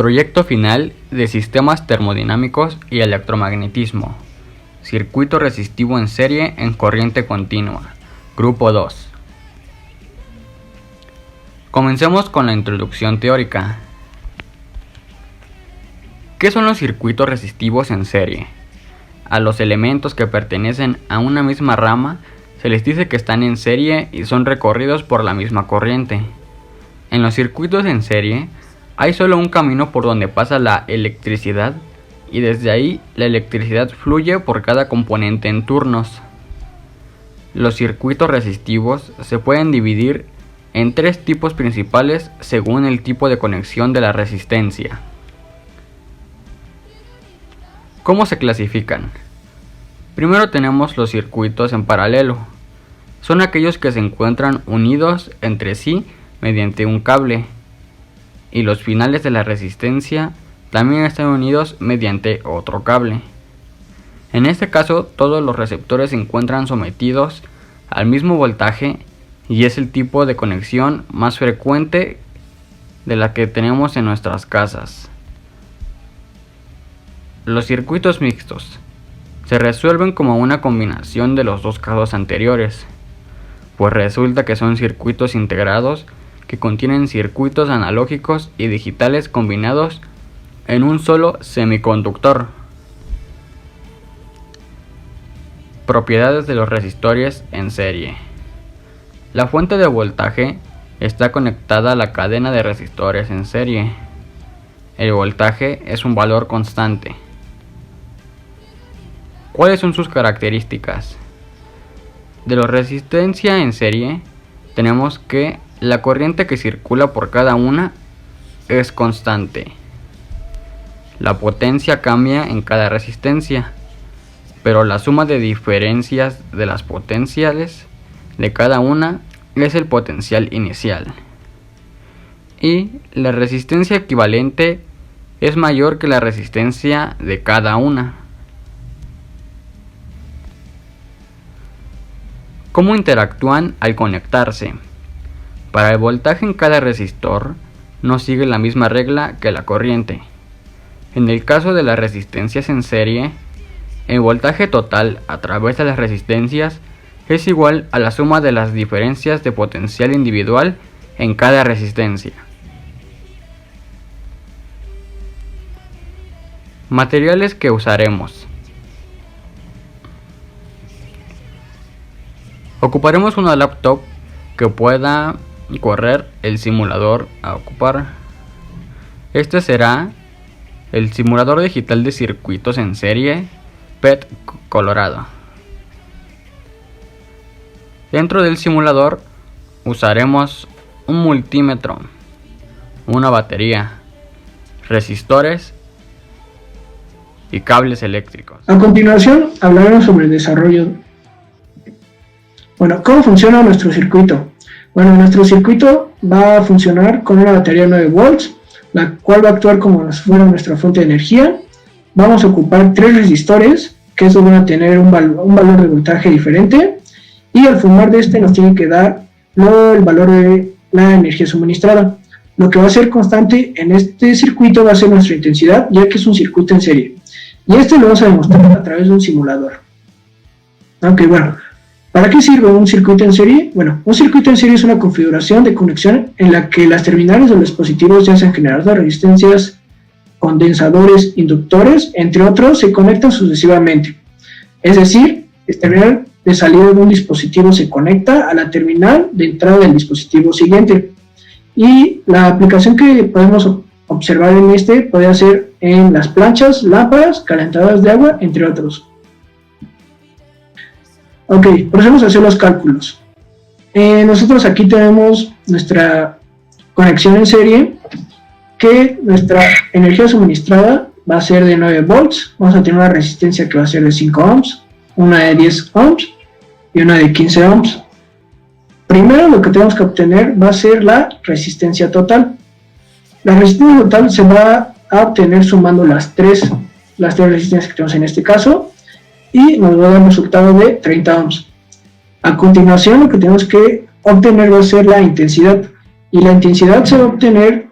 Proyecto final de sistemas termodinámicos y electromagnetismo. Circuito resistivo en serie en corriente continua. Grupo 2. Comencemos con la introducción teórica. ¿Qué son los circuitos resistivos en serie? A los elementos que pertenecen a una misma rama se les dice que están en serie y son recorridos por la misma corriente. En los circuitos en serie hay solo un camino por donde pasa la electricidad y desde ahí la electricidad fluye por cada componente en turnos. Los circuitos resistivos se pueden dividir en tres tipos principales según el tipo de conexión de la resistencia. ¿Cómo se clasifican? Primero tenemos los circuitos en paralelo. Son aquellos que se encuentran unidos entre sí mediante un cable, y los finales de la resistencia también están unidos mediante otro cable. En este caso, todos los receptores se encuentran sometidos al mismo voltaje y es el tipo de conexión más frecuente de la que tenemos en nuestras casas. Los circuitos mixtos se resuelven como una combinación de los dos casos anteriores, pues resulta que son circuitos integrados que contienen circuitos analógicos y digitales combinados en un solo semiconductor. Propiedades de los resistores en serie. La fuente de voltaje está conectada a la cadena de resistores en serie. El voltaje es un valor constante. ¿Cuáles son sus características? De la resistencia en serie tenemos que la corriente que circula por cada una es constante. La potencia cambia en cada resistencia, pero la suma de diferencias de las potenciales de cada una es el potencial inicial. Y la resistencia equivalente es mayor que la resistencia de cada una. ¿Cómo interactúan al conectarse? Para el voltaje en cada resistor no sigue la misma regla que la corriente. En el caso de las resistencias en serie, el voltaje total a través de las resistencias es igual a la suma de las diferencias de potencial individual en cada resistencia. Materiales que usaremos. Ocuparemos una laptop que pueda correr el simulador a ocupar. Este será el simulador digital de circuitos en serie PET Colorado. Dentro del simulador usaremos un multímetro, una batería, resistores y cables eléctricos. A continuación hablaremos sobre el desarrollo. ¿Cómo funciona nuestro circuito? Nuestro circuito va a funcionar con una batería de 9 volts, la cual va a actuar como si fuera nuestra fuente de energía. Vamos a ocupar 3 resistores, que estos van a tener un valor de voltaje diferente, y al sumar de este nos tiene que dar el valor de la energía suministrada. Lo que va a ser constante en este circuito va a ser nuestra intensidad, ya que es un circuito en serie. Y esto lo vamos a demostrar a través de un simulador. ¿Para qué sirve un circuito en serie? Un circuito en serie es una configuración de conexión en la que las terminales de los dispositivos, ya sean generadores de resistencias, condensadores, inductores, entre otros, se conectan sucesivamente. Es decir, el terminal de salida de un dispositivo se conecta a la terminal de entrada del dispositivo siguiente. Y la aplicación que podemos observar en este puede ser en las planchas, lámparas, calentadoras de agua, entre otros. Procedemos a hacer los cálculos. Nosotros aquí tenemos nuestra conexión en serie, que nuestra energía suministrada va a ser de 9 volts, vamos a tener una resistencia que va a ser de 5 ohms, una de 10 ohms y una de 15 ohms. Primero lo que tenemos que obtener va a ser la resistencia total. La resistencia total se va a obtener sumando las tres resistencias que tenemos en este caso, y nos va a dar un resultado de 30 ohms. A continuación lo que tenemos que obtener va a ser la intensidad, y la intensidad se va a obtener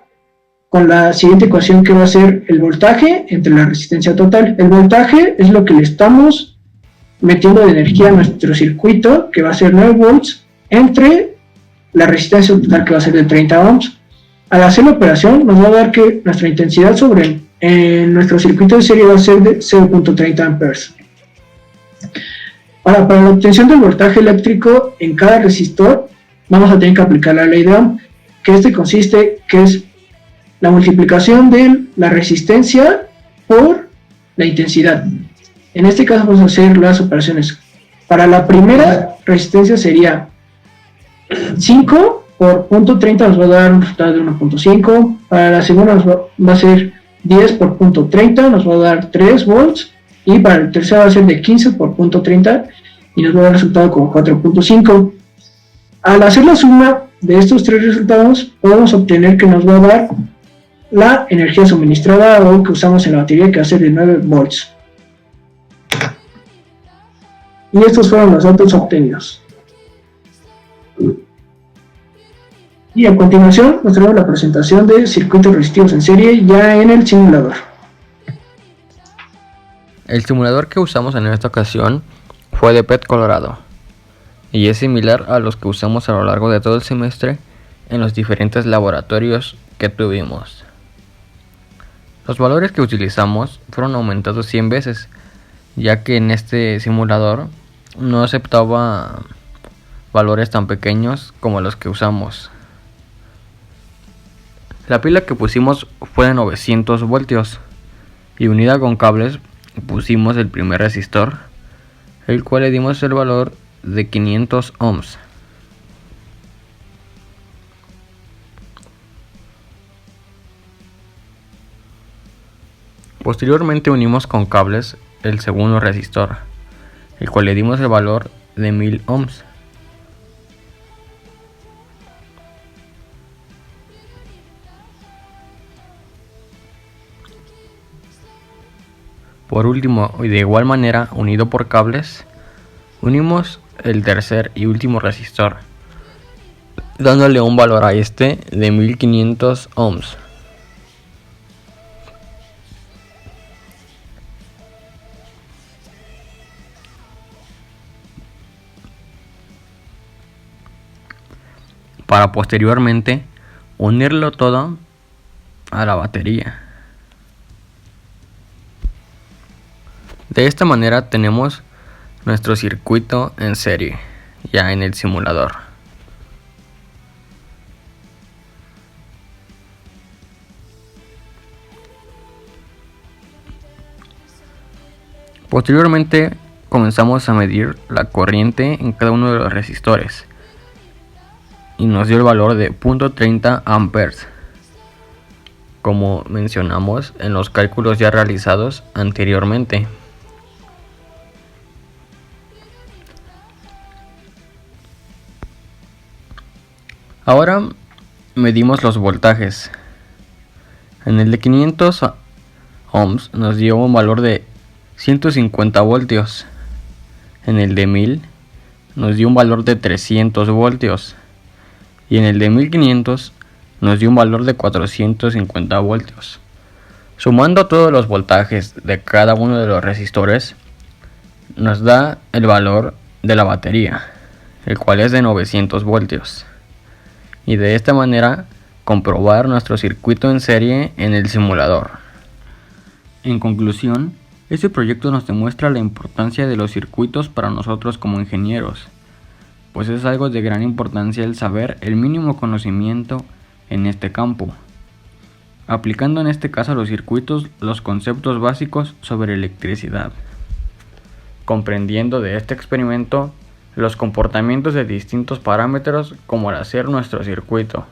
con la siguiente ecuación, que va a ser el voltaje entre la resistencia total. El voltaje es lo que le estamos metiendo de energía a nuestro circuito, que va a ser 9 volts, entre la resistencia total, que va a ser de 30 ohms. Al hacer la operación nos va a dar que nuestra intensidad sobre nuestro circuito de serie va a ser de 0.30 amperes. Ahora, para la obtención del voltaje eléctrico en cada resistor, vamos a tener que aplicar la ley de Ohm, que consiste, que es la multiplicación de la resistencia por la intensidad. En este caso vamos a hacer las operaciones. Para la primera resistencia sería 5 por 0.30, nos va a dar un resultado de 1.5. Para la segunda va a ser 10 por 0.30, nos va a dar 3 volts. Y para el tercero va a ser de 15 por 0.30 y nos va a dar resultado como 4.5. Al hacer la suma de estos tres resultados, podemos obtener que nos va a dar la energía suministrada o que usamos en la batería, que va a ser de 9 volts. Y estos fueron los datos obtenidos. Y a continuación nos traemos la presentación de circuitos resistivos en serie ya en el simulador. El simulador que usamos en esta ocasión fue de PET Colorado y es similar a los que usamos a lo largo de todo el semestre en los diferentes laboratorios que tuvimos. Los valores que utilizamos fueron aumentados 100 veces, ya que en este simulador no aceptaba valores tan pequeños como los que usamos. La pila que pusimos fue de 900 voltios y unida con cables pusimos el primer resistor, el cual le dimos el valor de 500 ohms. Posteriormente unimos con cables el segundo resistor, el cual le dimos el valor de 1000 ohms. Por último, y de igual manera unido por cables, unimos el tercer y último resistor, dándole un valor a este de 1500 ohms. Para posteriormente unirlo todo a la batería. De esta manera tenemos nuestro circuito en serie, ya en el simulador. Posteriormente comenzamos a medir la corriente en cada uno de los resistores y nos dio el valor de 0.30 amperes, como mencionamos en los cálculos ya realizados anteriormente. Ahora medimos los voltajes. En el de 500 ohms nos dio un valor de 150 voltios. En el de 1000 nos dio un valor de 300 voltios. Y en el de 1500 nos dio un valor de 450 voltios. Sumando todos los voltajes de cada uno de los resistores, nos da el valor de la batería, el cual es de 900 voltios. Y de esta manera comprobar nuestro circuito en serie en el simulador. En conclusión, este proyecto nos demuestra la importancia de los circuitos para nosotros como ingenieros, pues es algo de gran importancia el saber el mínimo conocimiento en este campo, aplicando en este caso a los circuitos los conceptos básicos sobre electricidad, comprendiendo de este experimento los comportamientos de distintos parámetros como al hacer nuestro circuito,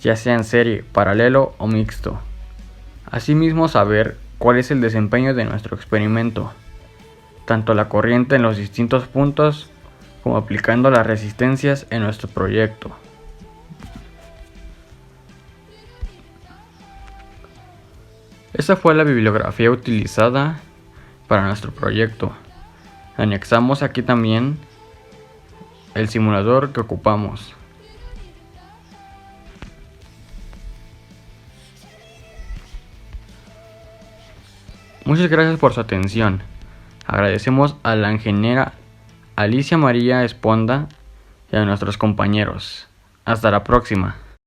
ya sea en serie, paralelo o mixto. Asimismo, saber cuál es el desempeño de nuestro experimento, tanto la corriente en los distintos puntos como aplicando las resistencias en nuestro proyecto. Esa fue la bibliografía utilizada para nuestro proyecto. Anexamos aquí también el simulador que ocupamos. Muchas gracias por su atención. Agradecemos a la ingeniera Alicia María Esponda y a nuestros compañeros. Hasta la próxima.